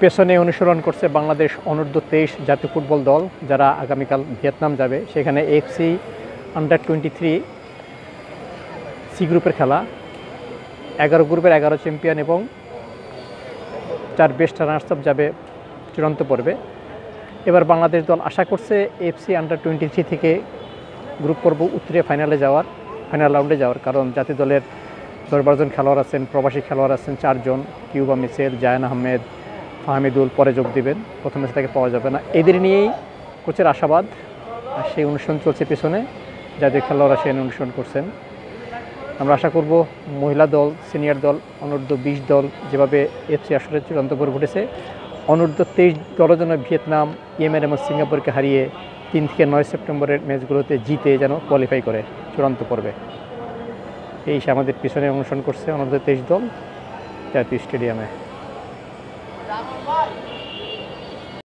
পেছনে অনুসরণ করছে বাংলাদেশ অনূর্ধ্ব-23 জাতীয় ফুটবল দল, যারা আগামীকাল ভিয়েতনাম যাবে। সেখানে এফসি আন্ডার-23 সি গ্রুপের খেলা, 11 গ্রুপের 11 চ্যাম্পিয়ন এবং 4 বেস্ট রানার্স আপ যাবে চূড়ান্ত পর্বে। এবার বাংলাদেশ দল আশা করছে এফসি আন্ডার-23 থেকে গ্রুপ পর্ব উতরে ফাইনাল রাউন্ডে যাওয়ার, কারণ জাতীয় দলের 10-12 জন খেলোয়াড় আছেন, প্রবাসী খেলোয়াড় আছেন 4 জন, কিউবা মিচেল, জায়ান আহমেদ, ফাহমিদুল পরে যোগ দেবেন, প্রথম ম্যাচে তাকে পাওয়া যাবে না। এদের নিয়েই কোচের আশাবাদ, আর সেই অনুসরণ চলছে পেছনে, যাদের খেলোয়াড়রা সেই অনুসরণ করছেন। আমরা আশা করব মহিলা দল, সিনিয়র দল, অনূর্ধ্ব-20 দল যেভাবে এফসি আসরে চূড়ান্ত পর্বে উঠেছে, অনূর্ধ্ব-23 দলের জন্য ভিয়েতনাম, ইয়েমেন এবং সিঙ্গাপুরকে হারিয়ে 3 থেকে 9 সেপ্টেম্বরের ম্যাচগুলোতে জিতে যেন কোয়ালিফাই করে চূড়ান্ত পর্বে। এই আমাদের পিছনে অনুসরণ করছে অনূর্ধ্ব-23 দল জাতীয় স্টেডিয়ামে।